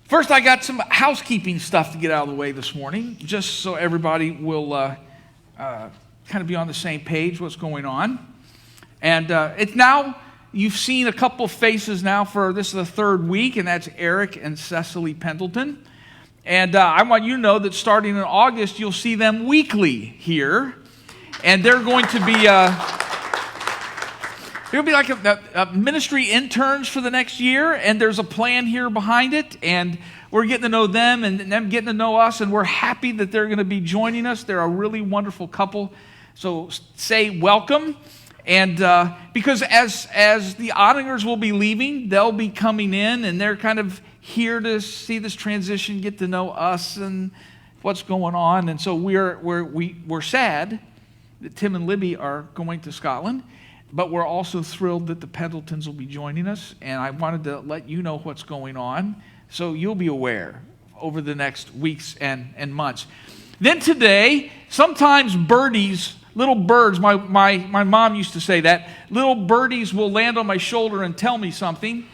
First, I got some housekeeping stuff to get out of the way this morning, just so everybody will kind of be on the same page what's going on. And it's now, you've seen a couple faces now for, this is the third week, and that's Eric and Cecily Pendleton. And I want you to know that starting in August, you'll see them weekly here. And they're going to be... It'll be like a ministry interns for the next year, and there's a plan here behind it, and we're getting to know them and them getting to know us, and we're happy that they're going to be joining us. They're a really wonderful couple, so say welcome. And because as the Ottingers will be leaving, they'll be coming in, and they're kind of here to see this transition, get to know us and what's going on. And so we're sad that Tim and Libby are going to Scotland. But we're also thrilled that the Pendletons will be joining us, and I wanted to let you know what's going on so you'll be aware over the next weeks and months. Then today, sometimes birdies, little birds, my mom used to say that, little birdies will land on my shoulder and tell me something,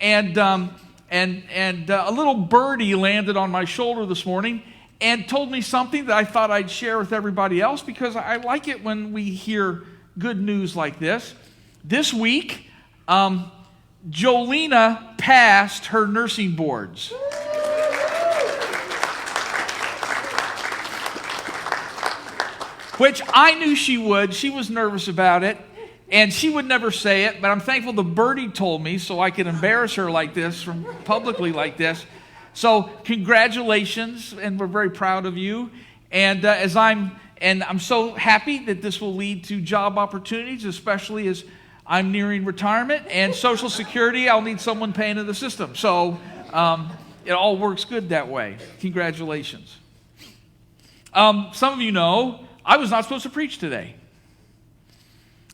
and a little birdie landed on my shoulder this morning and told me something that I thought I'd share with everybody else because I like it when we hear good news like this. This week, Jolena passed her nursing boards. Which I knew she would. She was nervous about it, and she would never say it, but I'm thankful the birdie told me so I could embarrass her like this, publicly like this. So congratulations, and we're very proud of you. And I'm so happy that this will lead to job opportunities, especially as I'm nearing retirement. And Social Security, I'll need someone paying in the system. So it all works good that way. Congratulations. Some of you know I was not supposed to preach today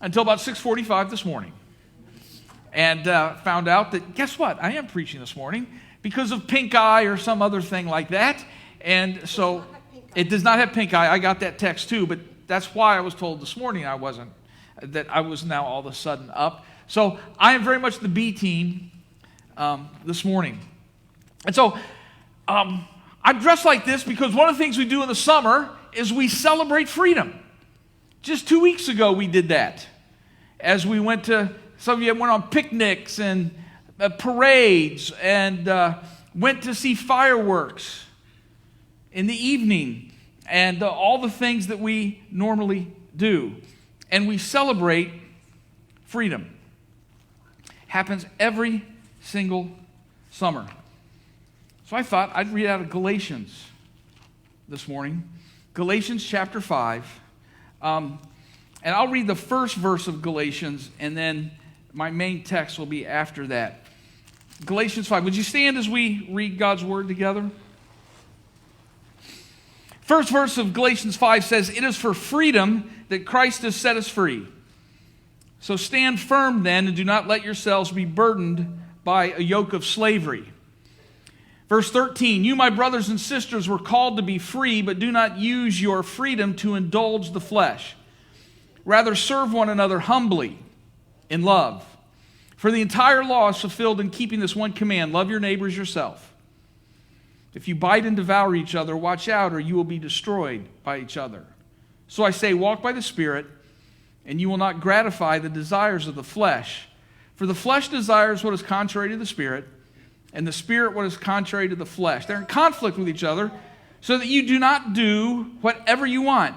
until about 6:45 this morning. And found out that, guess what? I am preaching this morning because of pink eye or some other thing like that. And so... It does not have pink eye. I got that text too, but that's why I was told this morning that I was now all of a sudden up. So I am very much the B team this morning. And so I'm dressed like this because one of the things we do in the summer is we celebrate freedom. Just 2 weeks ago we did that. As we some of you went on picnics and parades and went to see fireworks in the evening, and all the things that we normally do. And we celebrate freedom. Happens every single summer. So I thought I'd read out of Galatians this morning. Galatians chapter 5. And I'll read the first verse of Galatians, and then my main text will be after that. Galatians 5. Would you stand as we read God's word together? First verse of Galatians 5 says, "It is for freedom that Christ has set us free. So stand firm then, and do not let yourselves be burdened by a yoke of slavery." Verse 13, "You, my brothers and sisters, were called to be free, but do not use your freedom to indulge the flesh. Rather serve one another humbly in love. For the entire law is fulfilled in keeping this one command, love your neighbors yourself. If you bite and devour each other, watch out, or you will be destroyed by each other. So I say, walk by the Spirit, and you will not gratify the desires of the flesh. For the flesh desires what is contrary to the Spirit, and the Spirit what is contrary to the flesh. They're in conflict with each other, so that you do not do whatever you want.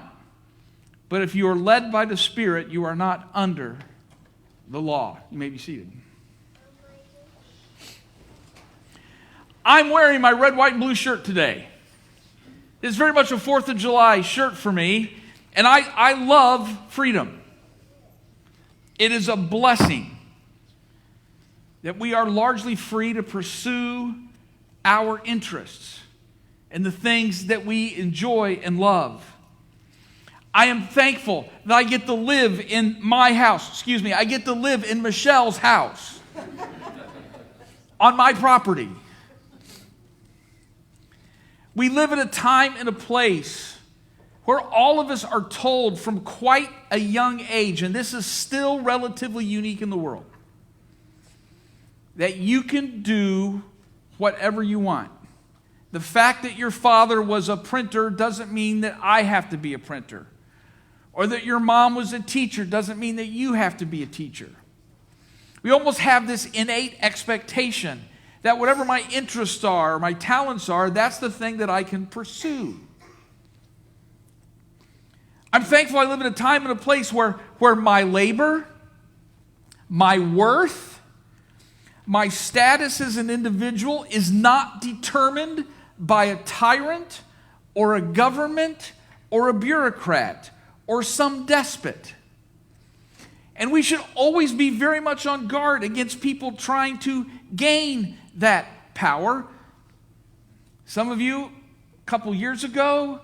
But if you are led by the Spirit, you are not under the law." You may be seated. I'm wearing my red, white, and blue shirt today. It's very much a 4th of July shirt for me, and I love freedom. It is a blessing that we are largely free to pursue our interests and the things that we enjoy and love. I am thankful that I get to live in my house. I get to live in Michelle's house on my property. We live at a time and a place where all of us are told from quite a young age, and this is still relatively unique in the world, that you can do whatever you want. The fact that your father was a printer doesn't mean that I have to be a printer. Or that your mom was a teacher doesn't mean that you have to be a teacher. We almost have this innate expectation that whatever my interests are, my talents are, that's the thing that I can pursue. I'm thankful I live in a time and a place where my labor, my worth, my status as an individual is not determined by a tyrant or a government or a bureaucrat or some despot. And we should always be very much on guard against people trying to gain that power. Some of you, a couple years ago,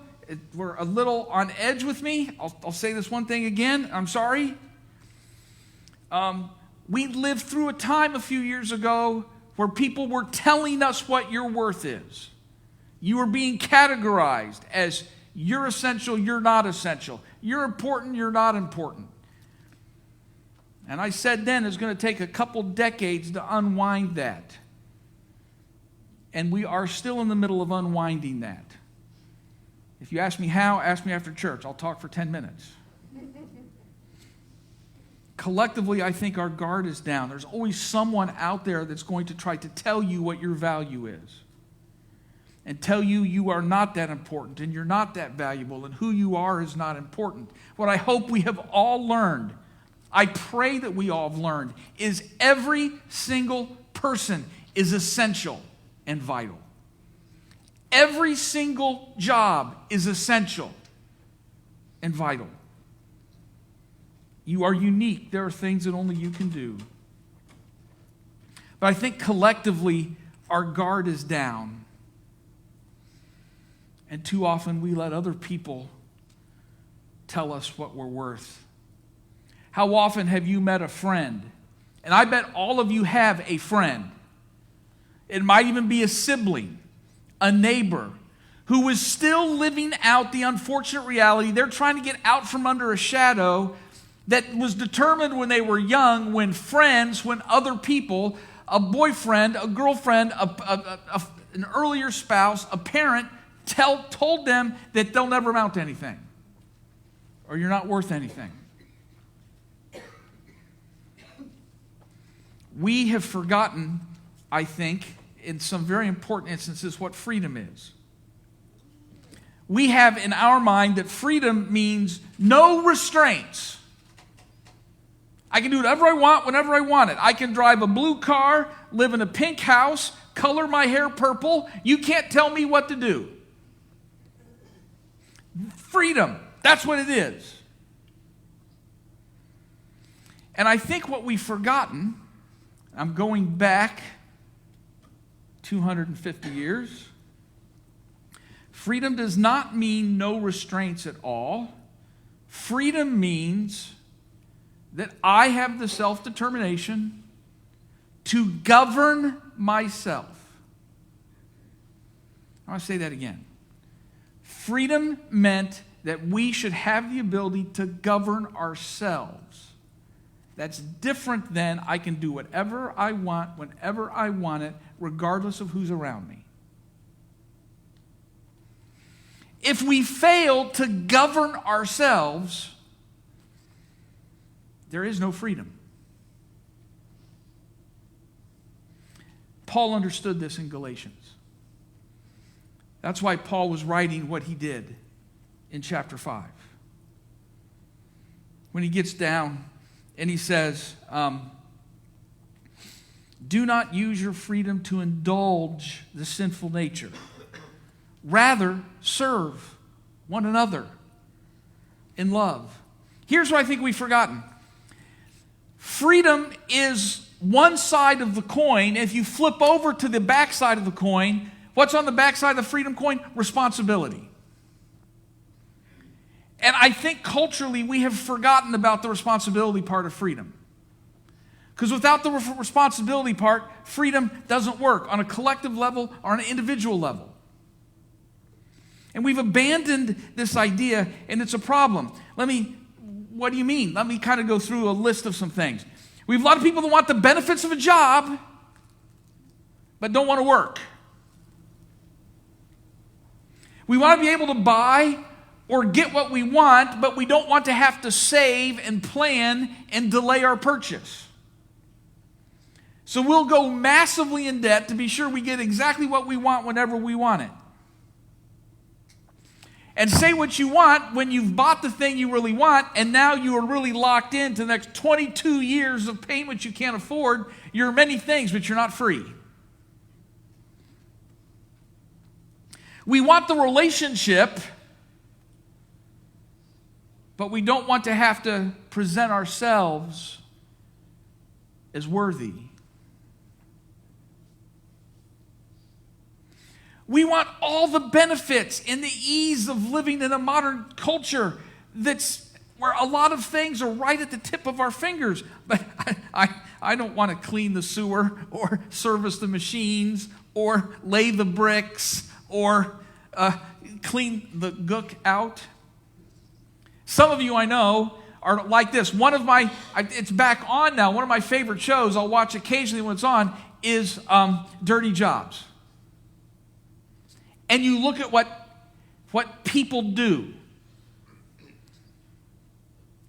were a little on edge with me. I'll say this one thing again. I'm sorry. We lived through a time a few years ago where people were telling us what your worth is. You were being categorized as you're essential, you're not essential. You're important, you're not important. And I said then it's going to take a couple decades to unwind that. And we are still in the middle of unwinding that. If you ask me how, ask me after church. I'll talk for 10 minutes. Collectively, I think our guard is down. There's always someone out there that's going to try to tell you what your value is. And tell you you are not that important and you're not that valuable and who you are is not important. What I hope we have all learned, I pray that we all have learned, is every single person is essential and vital. Every single job is essential and vital. You are unique. There are things that only you can do. But I think collectively our guard is down. And too often we let other people tell us what we're worth. How often have you met a friend? And I bet all of you have a friend. It might even be a sibling, a neighbor, who was still living out the unfortunate reality. They're trying to get out from under a shadow that was determined when they were young, when friends, when other people, a boyfriend, a girlfriend, an earlier spouse, a parent, told them that they'll never amount to anything, or you're not worth anything. We have forgotten, I think, in some very important instances, what freedom is. We have in our mind that freedom means no restraints. I can do whatever I want, whenever I want it. I can drive a blue car, live in a pink house, color my hair purple. You can't tell me what to do. Freedom, that's what it is. And I think what we've forgotten, I'm going back 250 years. Freedom does not mean no restraints at all. Freedom means that I have the self-determination to govern myself. I want to say that again. Freedom meant that we should have the ability to govern ourselves. That's different than I can do whatever I want, whenever I want it, regardless of who's around me. If we fail to govern ourselves, there is no freedom. Paul understood this in Galatians. That's why Paul was writing what he did in chapter 5. When he gets down and he says, do not use your freedom to indulge the sinful nature. Rather, serve one another in love. Here's what I think we've forgotten. Freedom is one side of the coin. If you flip over to the back side of the coin, what's on the back side of the freedom coin? Responsibility. And I think culturally we have forgotten about the responsibility part of freedom. Because without the responsibility part, freedom doesn't work on a collective level or on an individual level. And we've abandoned this idea, and it's a problem. What do you mean? Let me kind of go through a list of some things. We have a lot of people that want the benefits of a job, but don't want to work. We want to be able to buy or get what we want, but we don't want to have to save and plan and delay our purchase. So we'll go massively in debt to be sure we get exactly what we want whenever we want it. And say what you want when you've bought the thing you really want, and now you are really locked into the next 22 years of payments you can't afford. You're many things, but you're not free. We want the relationship, but we don't want to have to present ourselves as worthy. We want all the benefits and the ease of living in a modern culture that's where a lot of things are right at the tip of our fingers. But I don't want to clean the sewer or service the machines or lay the bricks or clean the gook out. Some of you I know are like this. It's back on now. One of my favorite shows I'll watch occasionally when it's on is Dirty Jobs. And you look at what people do.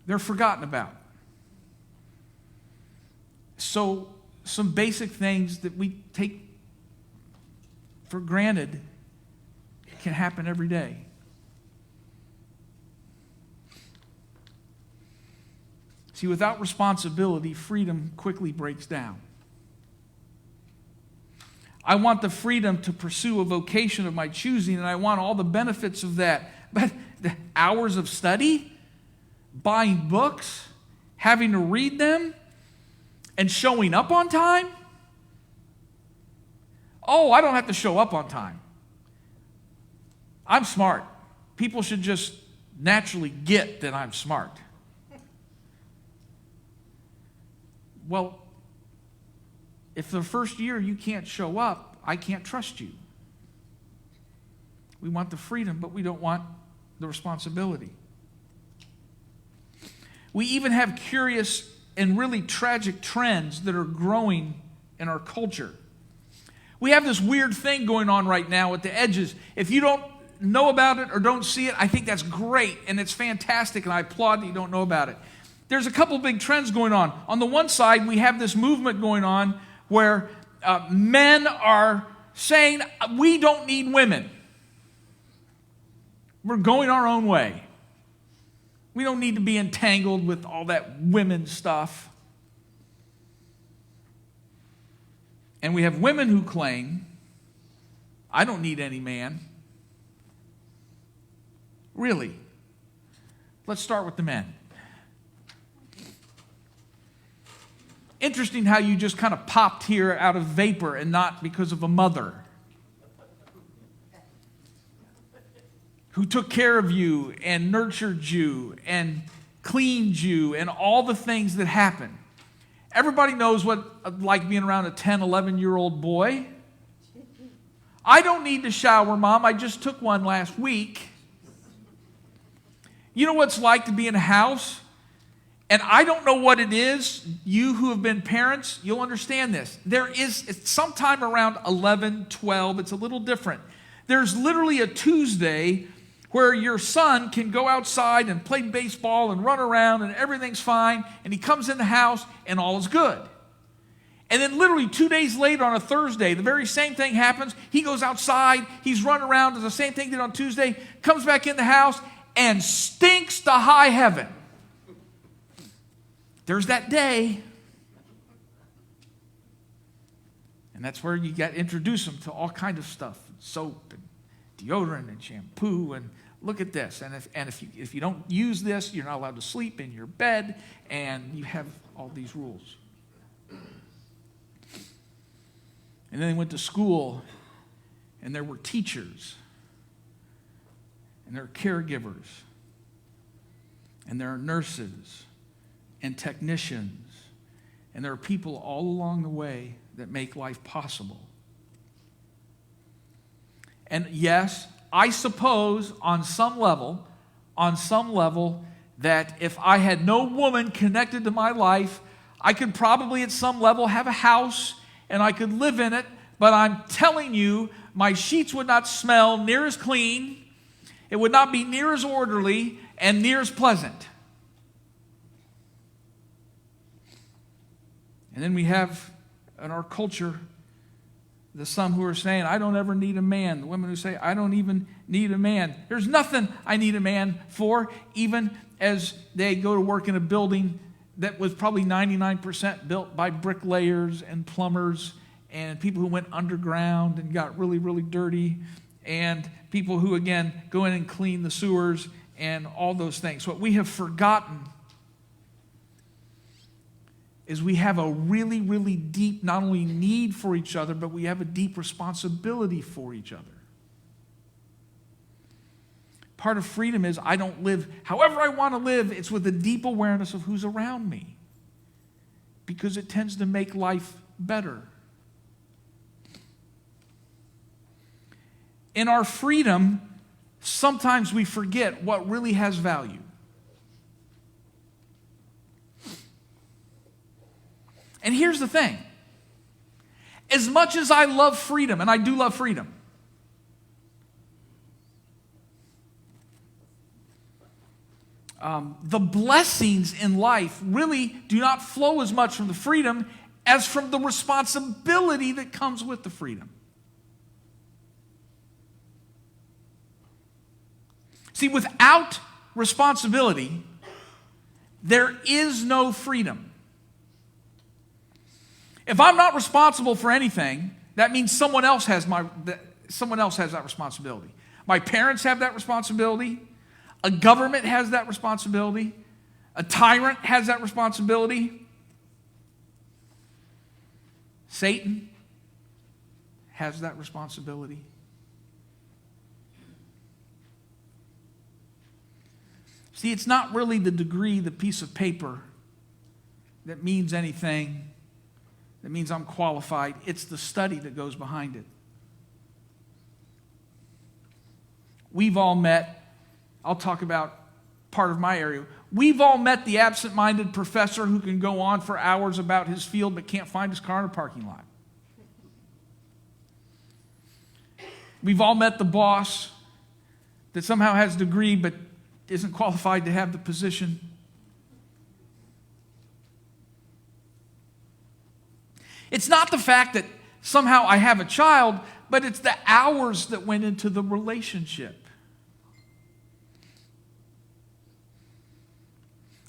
They're forgotten about. So some basic things that we take for granted can happen every day. See, without responsibility, freedom quickly breaks down. I want the freedom to pursue a vocation of my choosing, and I want all the benefits of that. But the hours of study, buying books, having to read them, and showing up on time? Oh, I don't have to show up on time. I'm smart. People should just naturally get that I'm smart. Well, if the first year you can't show up, I can't trust you. We want the freedom, but we don't want the responsibility. We even have curious and really tragic trends that are growing in our culture. We have this weird thing going on right now at the edges. If you don't know about it or don't see it, I think that's great and it's fantastic, and I applaud that you don't know about it. There's a couple big trends going on. On the one side, we have this movement going on where men are saying, we don't need women. We're going our own way. We don't need to be entangled with all that women stuff. And we have women who claim, I don't need any man. Really? Let's start with the men. Interesting how you just kind of popped here out of vapor and not because of a mother who took care of you and nurtured you and cleaned you and all the things that happen. Everybody knows what it's like being around a 10, 11-year-old boy. I don't need to shower, Mom. I just took one last week. You know what it's like to be in a house? And I don't know what it is. You who have been parents, you'll understand this. It's sometime around 11, 12. It's a little different. There's literally a Tuesday where your son can go outside and play baseball and run around and everything's fine. And he comes in the house and all is good. And then literally 2 days later on a Thursday, the very same thing happens. He goes outside. He's running around. Does the same thing he did on Tuesday. Comes back in the house and stinks to high heaven. There's that day. And that's where you got to introduce them to all kinds of stuff. Soap and deodorant and shampoo. And look at this. And if you don't use this, you're not allowed to sleep in your bed. And you have all these rules. And then they went to school. And there were teachers. And there are caregivers. And there are nurses. And technicians, and there are people all along the way that make life possible. And yes, I suppose on some level, that if I had no woman connected to my life, I could probably at some level have a house and I could live in it, but I'm telling you, my sheets would not smell near as clean, It would not be near as orderly and near as pleasant. And then we have in our culture the some who are saying, I don't ever need a man. The women who say, I don't even need a man. There's nothing I need a man for, even as they go to work in a building that was probably 99% built by bricklayers and plumbers and people who went underground and got really, really dirty, and people who, again, go in and clean the sewers and all those things. What we have forgotten is we have a really, really deep, not only need for each other, but we have a deep responsibility for each other. Part of freedom is I don't live however I want to live. It's with a deep awareness of who's around me, because it tends to make life better. In our freedom, sometimes we forget what really has value. And here's the thing. As much as I love freedom, and I do love freedom, the blessings in life really do not flow as much from the freedom as from the responsibility that comes with the freedom. See, without responsibility, there is no freedom. If I'm not responsible for anything, that means someone else has that responsibility. My parents have that responsibility. A government has that responsibility. A tyrant has that responsibility. Satan has that responsibility. See, it's not really the degree, the piece of paper that means anything, that means I'm qualified. It's the study that goes behind it. We've all met, I'll talk about part of my area. We've all met the absent-minded professor who can go on for hours about his field but can't find his car in a parking lot. We've all met the boss that somehow has a degree but isn't qualified to have the position. It's not the fact that somehow I have a child, but it's the hours that went into the relationship.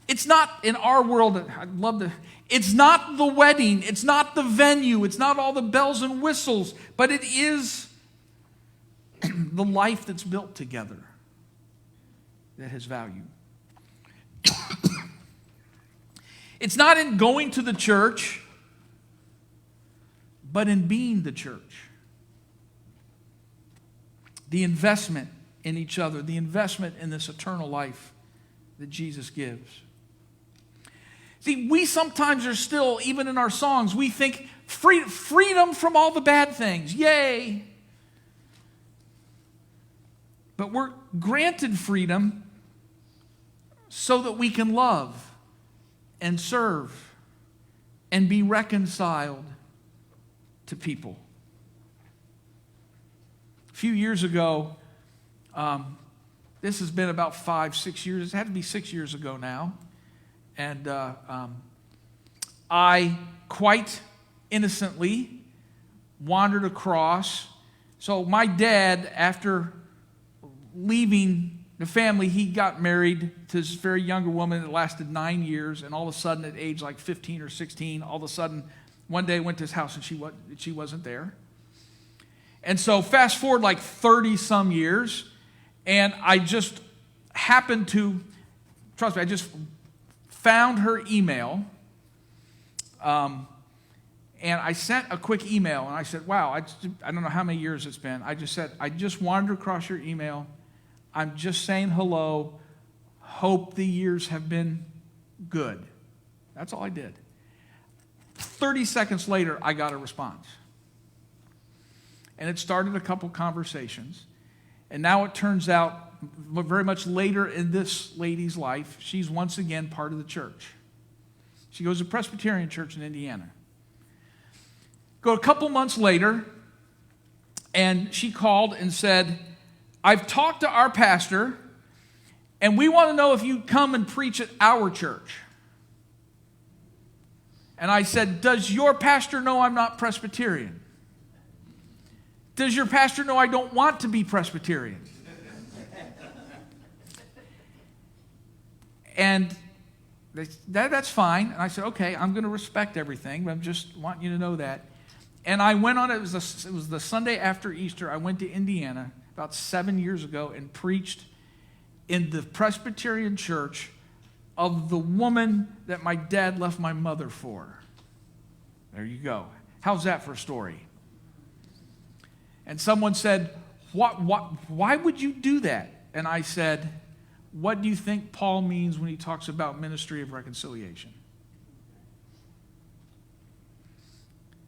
It's not in our world, it's not the wedding, it's not the venue, it's not all the bells and whistles, but it is the life that's built together that has value. It's not in going to the church, but in being the church. The investment in each other, the investment in this eternal life that Jesus gives. See, we sometimes are still, even in our songs, we think freedom from all the bad things. Yay! But we're granted freedom so that we can love and serve and be reconciled to people. A few years ago, this has been about 5-6 years. It had to be 6 years ago now. And I quite innocently wandered across. So my dad, after leaving the family, he got married to this very younger woman that lasted 9 years. And all of a sudden, at age like 15 or 16, all of a sudden, one day I went to his house and she wasn't there. And so fast forward like 30 some years, and I just happened to, trust me, I just found her email, and I sent a quick email, and I said, wow, I don't know how many years it's been. I just said, I just wandered across your email. I'm just saying hello. Hope the years have been good. That's all I did. 30 seconds later, I got a response. And it started a couple conversations. And now it turns out, very much later in this lady's life, she's once again part of the church. She goes to Presbyterian church in Indiana. Go a couple months later, and she called and said, I've talked to our pastor, and we want to know if you'd come and preach at our church. And I said, does your pastor know I'm not Presbyterian? Does your pastor know I don't want to be Presbyterian? And that's fine. And I said, okay, I'm going to respect everything, but I'm just wanting you to know that. And I went on, it was the Sunday after Easter, I went to Indiana about 7 years ago and preached in the Presbyterian church of the woman that my dad left my mother for. There you go. How's that for a story? And someone said, why would you do that? And I said, what do you think Paul means when he talks about ministry of reconciliation?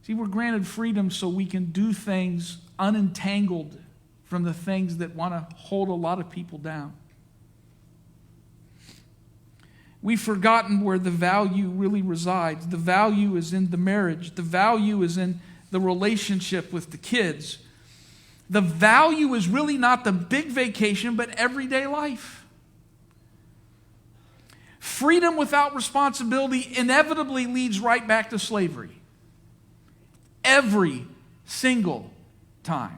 See, we're granted freedom so we can do things unentangled from the things that want to hold a lot of people down. We've forgotten where the value really resides. The value is in the marriage. The value is in the relationship with the kids. The value is really not the big vacation, but everyday life. Freedom without responsibility inevitably leads right back to slavery. Every single time.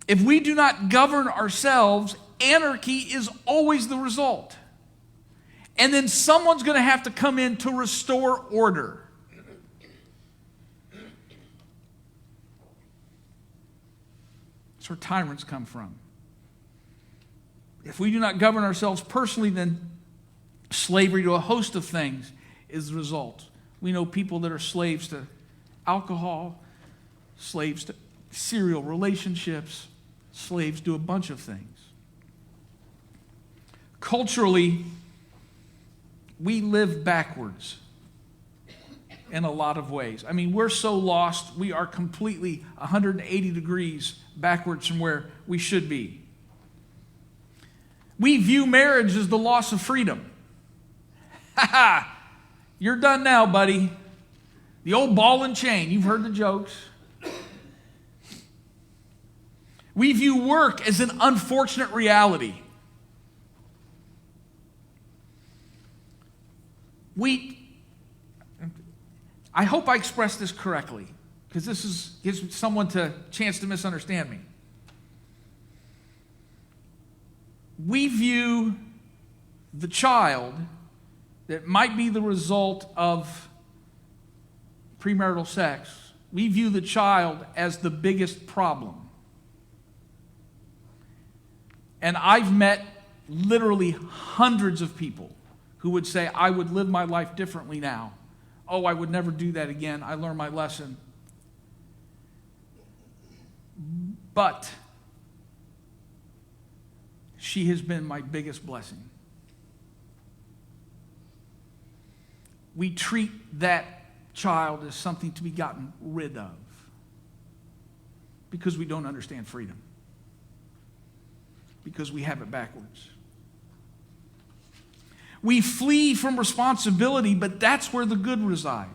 If we do not govern ourselves, anarchy is always the result. And then someone's going to have to come in to restore order. That's where tyrants come from. If we do not govern ourselves personally, then slavery to a host of things is the result. We know people that are slaves to alcohol, slaves to serial relationships, slaves to a bunch of things. Culturally, we live backwards in a lot of ways. I mean, we're so lost, we are completely 180 degrees backwards from where we should be. We view marriage as the loss of freedom. Ha ha! You're done now, buddy. The old ball and chain. You've heard the jokes. We view work as an unfortunate reality. I hope I expressed this correctly, because this gives someone a chance to misunderstand me. We view the child that might be the result of premarital sex, we view the child as the biggest problem. And I've met literally hundreds of people who would say, I would live my life differently now. Oh, I would never do that again. I learned my lesson. But she has been my biggest blessing. We treat that child as something to be gotten rid of because we don't understand freedom, because we have it backwards. We flee from responsibility, but that's where the good resides.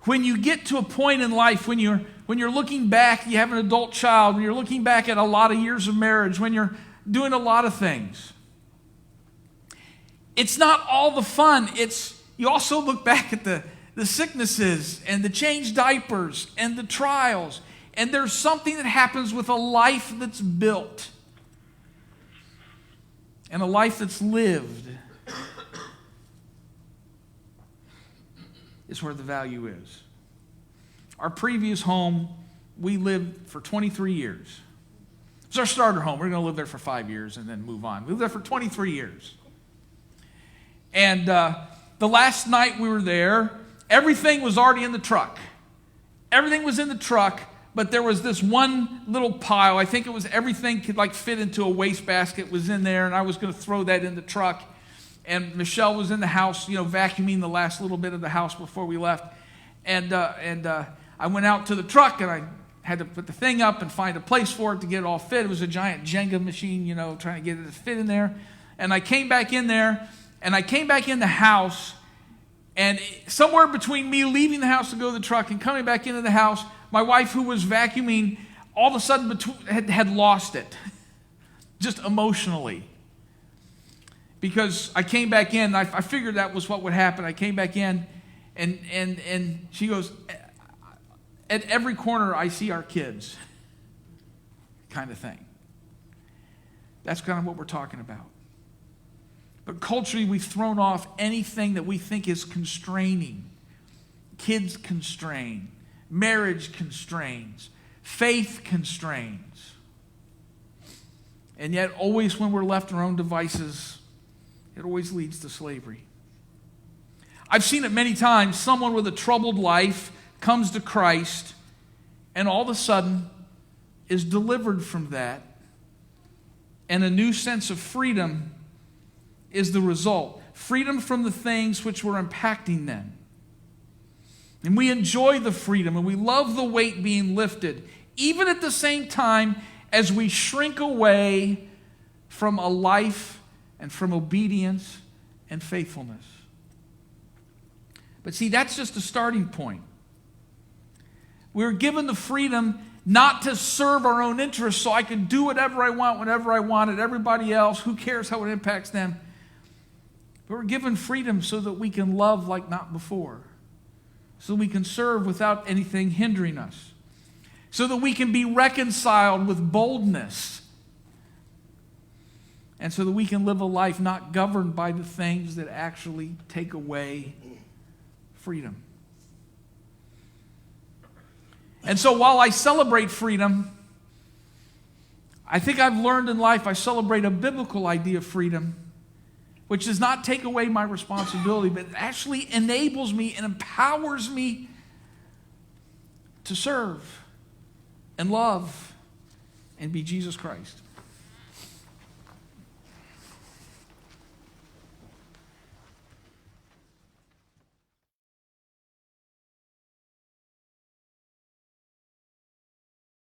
When you get to a point in life when you're looking back, you have an adult child, when you're looking back at a lot of years of marriage, when you're doing a lot of things, it's not all the fun. You also look back at the sicknesses and the changed diapers and the trials, and there's something that happens with a life that's built and a life that's lived is where the value is. Our previous home, we lived for 23 years. It was our starter home. We're going to live there for 5 years and then move on. We lived there for 23 years. And the last night we were there, everything was already in the truck. Everything was in the truck, but there was this one little pile. I think it was everything could like fit into a wastebasket was in there, and I was going to throw that in the truck. And Michelle was in the house, vacuuming the last little bit of the house before we left. And I went out to the truck, and I had to put the thing up and find a place for it to get it all fit. It was a giant Jenga machine, trying to get it to fit in there. And I came back in there, and I came back in the house, And somewhere between me leaving the house to go to the truck and coming back into the house, my wife, who was vacuuming, all of a sudden had lost it, just emotionally. Because I came back in, I figured that was what would happen. I came back in, and she goes, at every corner I see our kids, kind of thing. That's kind of what we're talking about. But culturally, we've thrown off anything that we think is constraining. Kids constrain. Marriage constrains. Faith constrains. And yet, always when we're left to our own devices, it always leads to slavery. I've seen it many times. Someone with a troubled life comes to Christ and all of a sudden is delivered from that, and a new sense of freedom is the result. Freedom from the things which were impacting them. And we enjoy the freedom and we love the weight being lifted, even at the same time as we shrink away from a life and from obedience and faithfulness. But see, that's just a starting point. We're given the freedom not to serve our own interests so I can do whatever I want, whenever I want it, everybody else, who cares how it impacts them. But we're given freedom so that we can love like not before. So we can serve without anything hindering us. So that we can be reconciled with boldness. And so that we can live a life not governed by the things that actually take away freedom. And so while I celebrate freedom, I think I've learned in life I celebrate a biblical idea of freedom, which does not take away my responsibility, but actually enables me and empowers me to serve and love and be Jesus Christ.